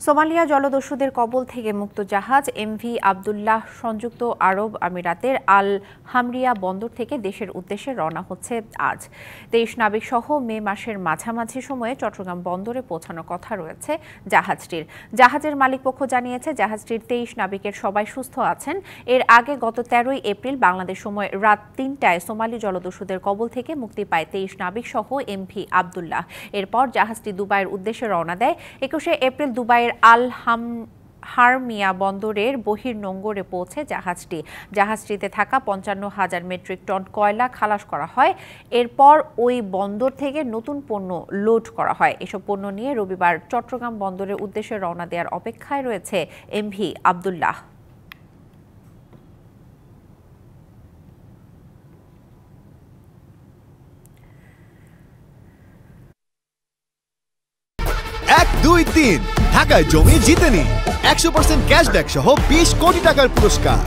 Somalia জলদস্যুদের কবল থেকে মুক্ত জাহাজ এমভি আবদুল্লাহ সংযুক্ত আরব আমিরাতের আল হামরিয়া বন্দর থেকে দেশের উদ্দেশ্যে রওনা হচ্ছে আজ। 23 নাবিক সহ মে মাসের মাঝামাঝি সময়ে চট্টগ্রাম বন্দরে পৌঁছানোর কথা রয়েছে জাহাজটির। জাহাজের মালিকপক্ষ জানিয়েছে জাহাজটির 23 নাবিকের সবাই সুস্থ আছেন। এর আগে গত 13 এপ্রিল বাংলাদেশ সময় রাত 3টায় সোমালি জলদস্যুদের কবল থেকে মুক্তি পায় 23 নাবিক সহ এমভি আবদুল্লাহ। এরপর জাহাজটি দুবাইয়ের উদ্দেশ্যে রওনা দেয়। 21 এপ্রিল দুবাইয়ের আল হারমিয়া বন্দরের বহির্নোঙরে পৌঁছে জাহাজটিতে থাকা 55,000 মেট্রিক টন কয়লা খালাস করা হয়। এরপর ওই বন্দর থেকে নতুন পণ্য লোড করা হয়। এসব পণ্য নিয়ে রবিবার চট্টগ্রাম বন্দরের উদ্দেশ্যে রওনা দেওয়ার অপেক্ষায় রয়েছে এমভি আবদুল্লাহ। এক দুই তিন ঢাকায় জমি জিতে নি 100% ক্যাশব্যাক সহ 20 কোটি টাকার পুরস্কার।